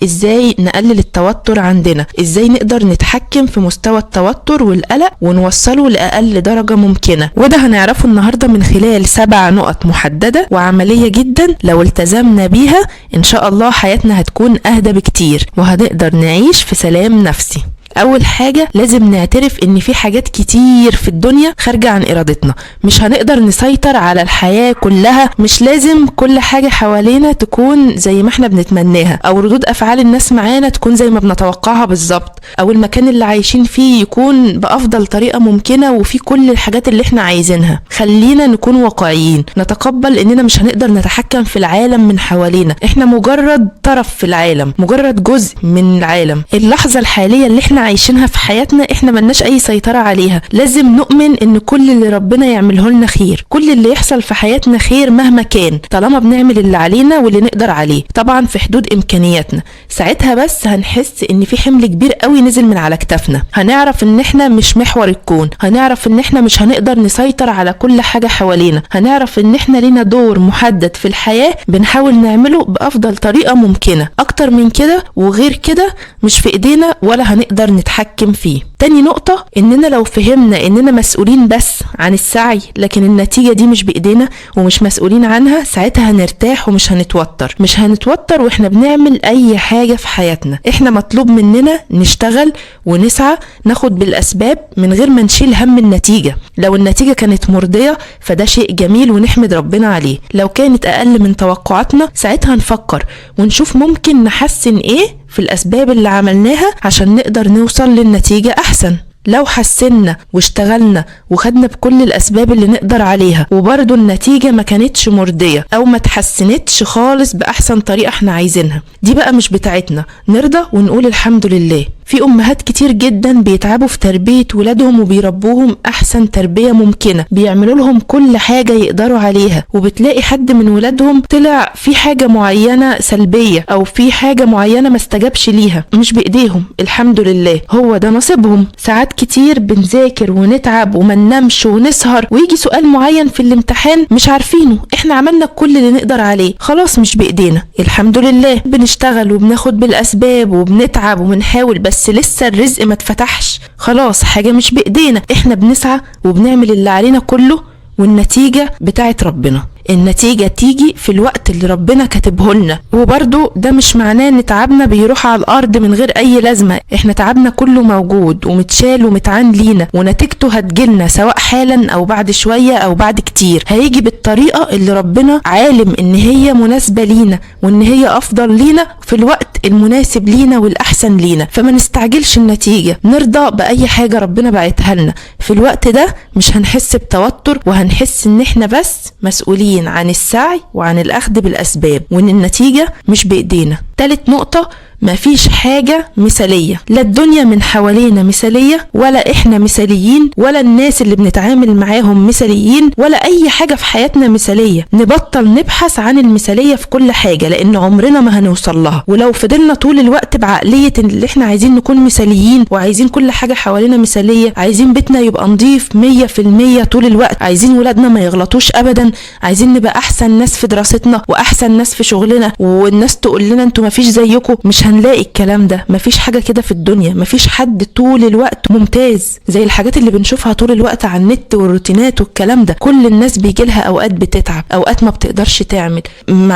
ازاي نقلل التوتر عندنا، ازاي نقدر نتحكم في مستوى التوتر والقلق ونوصله لأقل درجة ممكنة. وده هنعرفه النهاردة من خلال 7 نقط محددة وعملية جدا، لو التزمنا بيها ان شاء الله حياتنا هتكون اهدى بكتير وهنقدر نعيش في سلام نفسي. اول حاجة لازم نعترف ان في حاجات كتير في الدنيا خارجة عن ارادتنا، مش هنقدر نسيطر على الحياة كلها، مش لازم كل حاجة حوالينا تكون زي ما احنا بنتمناها، او ردود افعال الناس معانا تكون زي ما بنتوقعها بالظبط، او المكان اللي عايشين فيه يكون بافضل طريقة ممكنة وفي كل الحاجات اللي احنا عايزينها. خلينا نكون واقعيين، نتقبل اننا مش هنقدر نتحكم في العالم من حوالينا، احنا مجرد طرف في العالم، مجرد جزء من العالم. اللحظة الحالية اللي احنا عايشينها في حياتنا احنا ملناش اي سيطرة عليها. لازم نؤمن ان كل اللي ربنا يعمله لنا خير، كل اللي يحصل في حياتنا خير مهما كان، طالما بنعمل اللي علينا واللي نقدر عليه، طبعا في حدود امكانياتنا. ساعتها بس هنحس ان في حمل كبير قوي نزل من على كتافنا، هنعرف ان احنا مش محور الكون، هنعرف ان احنا مش هنقدر نسيطر على كل حاجة حوالينا، هنعرف ان احنا لينا دور محدد في الحياة بنحاول نعمله بافضل طريقة ممكنة. اكتر من كده وغير كده مش في ايدينا ولا هنقدر نتحكم فيه. تاني نقطة، اننا لو فهمنا اننا مسؤولين بس عن السعي لكن النتيجة دي مش بايدينا ومش مسؤولين عنها، ساعتها هنرتاح ومش هنتوتر. مش هنتوتر واحنا بنعمل اي حاجة في حياتنا، احنا مطلوب مننا نشتغل ونسعى، ناخد بالاسباب من غير ما نشيل هم النتيجة. لو النتيجة كانت مرضية فده شيء جميل ونحمد ربنا عليه، لو كانت اقل من توقعاتنا ساعتها نفكر ونشوف ممكن نحسن ايه في الأسباب اللي عملناها عشان نقدر نوصل للنتيجة أحسن. لو حسنا واشتغلنا وخدنا بكل الأسباب اللي نقدر عليها وبرضو النتيجة ما كانتش مرضية أو ما تحسنتش خالص بأحسن طريقة احنا عايزينها، دي بقى مش بتاعتنا، نرضى ونقول الحمد لله. في أمهات كتير جدا بيتعبوا في تربية ولادهم وبيربوهم أحسن تربية ممكنة، بيعملوا لهم كل حاجة يقدروا عليها، وبتلاقي حد من ولادهم طلع في حاجة معينة سلبية أو في حاجة معينة ما استجابش ليها، مش بإيديهم، الحمد لله هو ده نصيبهم. ساعات كتير بنذاكر ونتعب وما ننامش ونسهر ويجي سؤال معين في الامتحان مش عارفينه، احنا عملنا كل اللي نقدر عليه، خلاص مش بإيدينا، الحمد لله بنشتغل وبناخد بالأسباب وبنتعب وبنحاول بس لسه الرزق ما اتفتحش، خلاص حاجة مش بإيدينا، احنا بنسعى وبنعمل اللي علينا كله والنتيجة بتاعت ربنا. النتيجة تيجي في الوقت اللي ربنا كاتبه لنا، وبرضو ده مش معناه ان تعبنا بيروح على الارض من غير اي لازمة، احنا تعبنا كله موجود ومتشال ومتعان لينا ونتيجته هتجيلنا سواء حالا او بعد شوية او بعد كتير، هيجي بالطريقة اللي ربنا عالم ان هي مناسبة لينا وان هي افضل لينا في الوقت المناسب لينا والاحسن لينا. فما نستعجلش النتيجة، نرضى باي حاجة ربنا بعتها لنا في الوقت ده، مش هنحس بتوتر وهنحس ان احنا بس مسؤولين عن السعي وعن الأخذ بالأسباب وإن النتيجة مش بإيدينا. تالت نقطة، مفيش حاجة مثالية، لا الدنيا من حوالينا مثالية ولا احنا مثاليين ولا الناس اللي بنتعامل معاهم مثاليين ولا اي حاجة في حياتنا مثالية. نبطل نبحث عن المثالية في كل حاجة لان عمرنا ما هنوصل لها، ولو فضلنا طول الوقت بعقلية اللي احنا عايزين نكون مثاليين وعايزين كل حاجة حوالينا مثالية، عايزين بيتنا يبقى نضيف 100% طول الوقت، عايزين ولادنا ما يغلطوش ابدا، عايزين نبقى احسن ناس في دراستنا واحسن ناس في شغلنا والناس تقول لنا انتوا مفيش زيكم، مش هنلاقي الكلام ده. مفيش حاجة كده في الدنيا، مفيش حد طول الوقت ممتاز زي الحاجات اللي بنشوفها طول الوقت على النت والروتينات والكلام ده. كل الناس بيجيلها اوقات بتتعب، اوقات ما بتقدرش تعمل،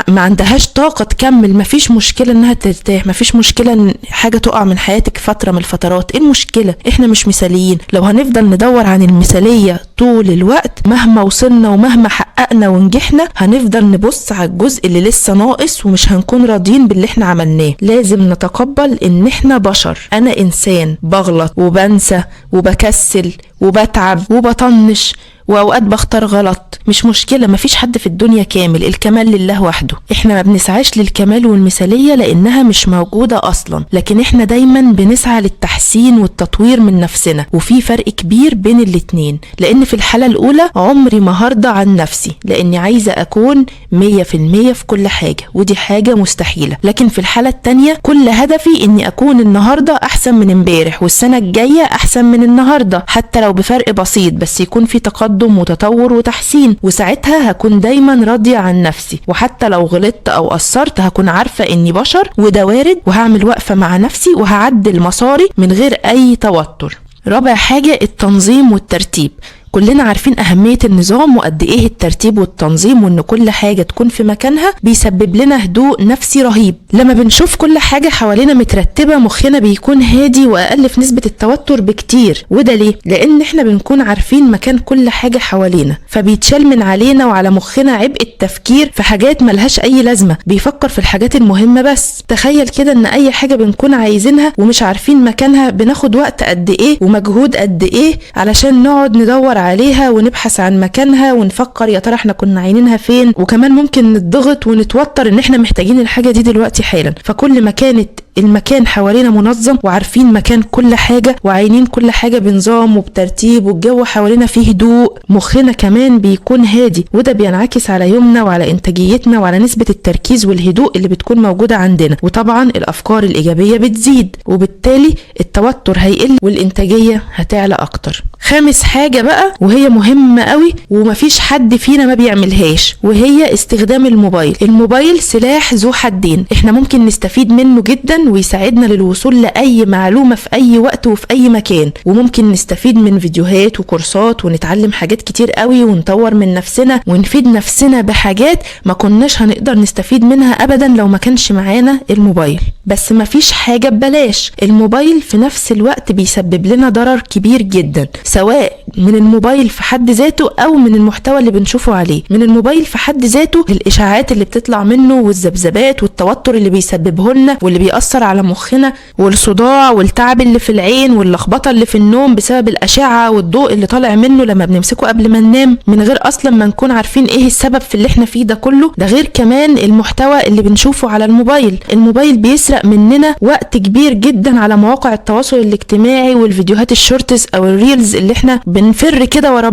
ما عندهاش طاقة تكمل. مفيش مشكلة انها ترتاح، مفيش مشكلة ان حاجة تقع من حياتك فترة من الفترات، ايه المشكلة؟ احنا مش مثاليين. لو هنفضل ندور عن المثالية طول الوقت مهما وصلنا ومهما حققنا ونجحنا هنفضل نبص على الجزء اللي لسه ناقص ومش هنكون راضيين باللي احنا عملناه. لازم نتقبل ان احنا بشر، انا انسان بغلط وبنسى وبكسل وبتعب وبطنش واوقات بختار غلط، مش مشكلة. مفيش حد في الدنيا كامل، الكمال لله وحده. احنا ما بنسعاش للكمال والمثالية لانها مش موجودة اصلا، لكن احنا دايما بنسعى للتحسين والتطوير من نفسنا، وفي فرق كبير بين الاتنين. لان في الحالة الاولى عمري ما هرضى عن نفسي لاني عايزة اكون 100% في كل حاجة، ودي حاجة مستحيلة. لكن في الحالة التانية كل هدفي اني اكون النهاردة احسن من امبارح والسنة الجاية احسن من النهاردة، حتى لو بفرق بسيط بس يكون في تقدم تقدم وتطور وتحسين، وساعتها هكون دايما راضية عن نفسي، وحتى لو غلطت او قصرت هكون عارفة اني بشر وده وارد، وهعمل وقفة مع نفسي وهعدل مساري من غير اي توتر. رابع حاجة التنظيم والترتيب. كلنا عارفين أهمية النظام وقد إيه الترتيب والتنظيم، وإن كل حاجة تكون في مكانها بيسبب لنا هدوء نفسي رهيب. لما بنشوف كل حاجة حوالينا مترتبة مخنا بيكون هادي وأقل في نسبة التوتر بكتير. وده ليه؟ لأن إحنا بنكون عارفين مكان كل حاجة حوالينا، فبيتشال من علينا وعلى مخنا عبء التفكير في حاجات ملهاش أي لازمة، بيفكر في الحاجات المهمة بس. تخيل كده إن أي حاجة بنكون عايزينها ومش عارفين مكانها بناخد وقت قد إيه ومجهود قد إيه علشان نقعد ندور عليها ونبحث عن مكانها ونفكر يا ترى احنا كنا عاينينها فين، وكمان ممكن نتضغط ونتوتر ان احنا محتاجين الحاجة دي دلوقتي حالا. فكل ما كانت المكان حوالينا منظم وعارفين مكان كل حاجة وعاينين كل حاجة بنظام وبترتيب والجو حوالينا فيه هدوء، مخنا كمان بيكون هادي، وده بينعكس على يومنا وعلى انتاجيتنا وعلى نسبة التركيز والهدوء اللي بتكون موجودة عندنا، وطبعا الافكار الايجابية بتزيد، وبالتالي التوتر هيقل والانتاجية هتعلى اكتر. خامس حاجة بقى وهي مهمة قوي ومفيش حد فينا ما بيعملهاش، وهي استخدام الموبايل. الموبايل سلاح ذو حدين، احنا ممكن نستفيد منه جدا ويساعدنا للوصول لأي معلومة في أي وقت وفي أي مكان، وممكن نستفيد من فيديوهات وكورسات ونتعلم حاجات كتير قوي ونطور من نفسنا ونفيد نفسنا بحاجات ما كناش هنقدر نستفيد منها أبدا لو ما كانش معانا الموبايل. بس مفيش حاجة ببلاش، الموبايل في نفس الوقت بيسبب لنا ضرر كبير جدا، سواء من الموبايل في حد ذاته أو من المحتوى اللي بنشوفه عليه. من الموبايل في حد ذاته الإشاعات اللي بتطلع منه والذبذبات والتوتر اللي بيسببه لنا واللي بيأثر على مخنا، والصداع والتعب اللي في العين واللخبطة اللي في النوم بسبب الأشعة والضوء اللي طالع منه لما بنمسكه قبل ما ننام من غير أصلا ما نكون عارفين إيه السبب في اللي احنا فيه ده كله. ده غير كمان المحتوى اللي بنشوفه على الموبايل. الموبايل بيسرق مننا وقت كبير جدا على مواقع التواصل الاجتماعي والفيديوهات الشورتس أو الريلز اللي احنا بنفر كده ورا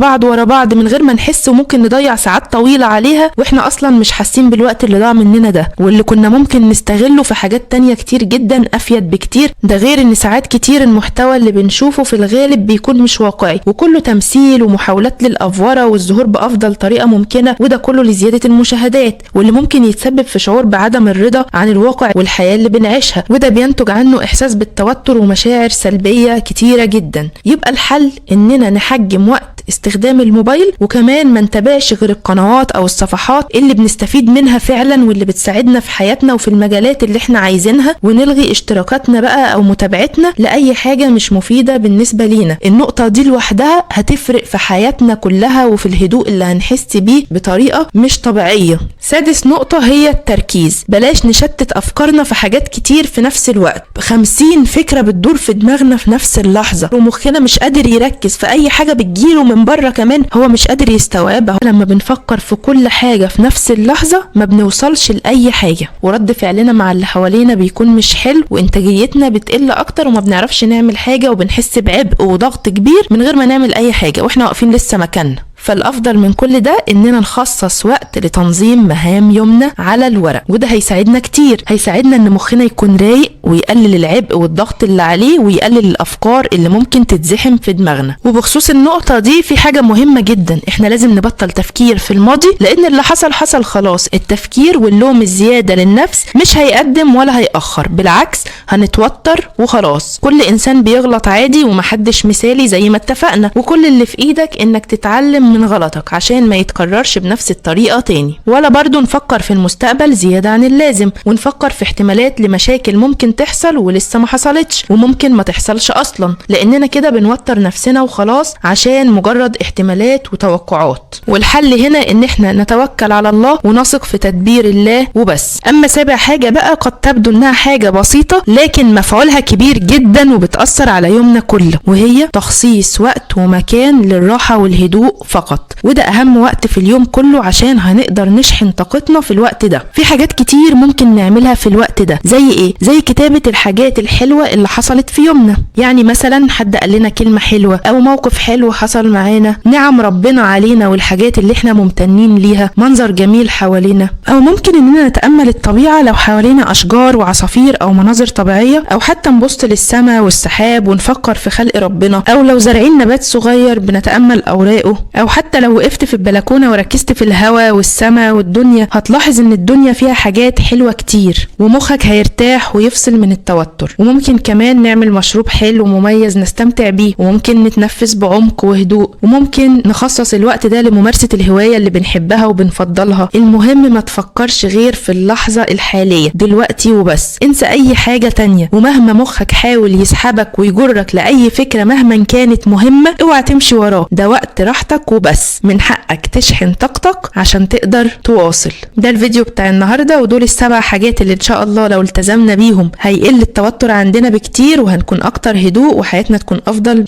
بعض من غير ما نحس، وممكن نضيع ساعات طويلة عليها واحنا أصلا مش حاسين بالوقت اللي ضاع مننا ده، واللي كنا ممكن نستغله في حاجات تانية كتير جدا افيد بكتير. ده غير ان ساعات كتير المحتوى اللي بنشوفه في الغالب بيكون مش واقعي وكله تمثيل ومحاولات للافوره والظهور بافضل طريقه ممكنه، وده كله لزياده المشاهدات، واللي ممكن يتسبب في شعور بعدم الرضا عن الواقع والحياه اللي بنعيشها، وده بينتج عنه احساس بالتوتر ومشاعر سلبيه كتيره جدا. يبقى الحل اننا نحجم وقت استخدام الموبايل، وكمان ما نتابعش غير القنوات او الصفحات اللي بنستفيد منها فعلا واللي بتساعدنا في حياتنا وفي المجالات اللي احنا عايزينها، ونلغي اشتراكاتنا بقى او متابعتنا لاي حاجة مش مفيدة بالنسبة لينا. النقطة دي لوحدها هتفرق في حياتنا كلها وفي الهدوء اللي هنحس بيه بطريقة مش طبيعية. سادس نقطة هي التركيز. بلاش نشتت افكارنا في حاجات كتير في نفس الوقت، 50 فكرة بتدور في دماغنا في نفس اللحظة، ومخنا مش قادر يركز في اي حاجة بتجيله من بره، كمان هو مش قادر يستوعبها. لما بنفكر في كل حاجة في نفس اللحظة ما بنوصلش لأي حاجة، ورد فعلنا مع اللي حوالينا بيكون مش حلو، وانتاجيتنا بتقل اكتر، وما بنعرفش نعمل حاجة، وبنحس بعبء وضغط كبير من غير ما نعمل اي حاجة واحنا واقفين لسه مكاننا. فالافضل من كل ده اننا نخصص وقت لتنظيم مهام يومنا على الورق، وده هيساعدنا كتير، هيساعدنا ان مخنا يكون رايق ويقلل العبء والضغط اللي عليه، ويقلل الافكار اللي ممكن تتزحم في دماغنا. وبخصوص النقطة دي في حاجة مهمة جدا، احنا لازم نبطل تفكير في الماضي، لان اللي حصل حصل خلاص. التفكير واللوم الزيادة للنفس مش هيقدم ولا هيأخر، بالعكس هنتوتر وخلاص. كل انسان بيغلط عادي ومحدش مثالي زي ما اتفقنا، وكل اللي في ايدك انك تتعلم من غلطك عشان ما يتكررش بنفس الطريقة تاني. ولا برضو نفكر في المستقبل زيادة عن اللازم، ونفكر في احتمالات لمشاكل ممكن تحصل ولسه ما حصلتش وممكن ما تحصلش اصلا، لاننا كده بنوتر نفسنا وخلاص عشان مجرد احتمالات وتوقعات. والحل هنا ان احنا نتوكل على الله ونثق في تدبير الله وبس. اما سابع حاجة بقى قد تبدو انها حاجة بسيطة لكن مفعولها كبير جدا وبتأثر على يومنا كله، وهي تخصيص وقت ومكان للراحة والهدوء فقط. وده اهم وقت في اليوم كله عشان هنقدر نشحن طاقتنا في الوقت ده. في حاجات كتير ممكن نعملها في الوقت ده، زي ايه؟ زي كتابة الحاجات الحلوة اللي حصلت في يومنا، يعني مثلا حد قال لنا كلمة حلوة او موقف حلو حصل معانا، نعم ربنا علينا والحاجات اللي احنا ممتنين ليها، منظر جميل حوالينا، او ممكن اننا نتأمل الطبيعة لو حوالينا اشجار وعصافير او مناظر طبيعية، او حتى نبص للسماء والسحاب ونفكر في خلق ربنا، او لو زارعين نبات صغير بنتأمل اوراقه، او وحتى لو وقفت في البلكونة وركزت في الهوا والسما والدنيا هتلاحظ ان الدنيا فيها حاجات حلوة كتير، ومخك هيرتاح ويفصل من التوتر. وممكن كمان نعمل مشروب حلو ومميز نستمتع بيه، وممكن نتنفس بعمق وهدوء، وممكن نخصص الوقت ده لممارسة الهواية اللي بنحبها وبنفضلها. المهم ما تفكرش غير في اللحظة الحالية دلوقتي وبس، انسى اي حاجة تانية. ومهما مخك حاول يسحبك ويجرك لأي فكرة مهما كانت مهمة اوعى تمشي وراه، ده وقت راحتك وبس، من حقك تشحن طاقتك عشان تقدر تواصل. ده الفيديو بتاع النهاردة، ودول ال7 حاجات اللي ان شاء الله لو التزمنا بيهم هيقل التوتر عندنا بكتير، وهنكون اكتر هدوء وحياتنا تكون افضل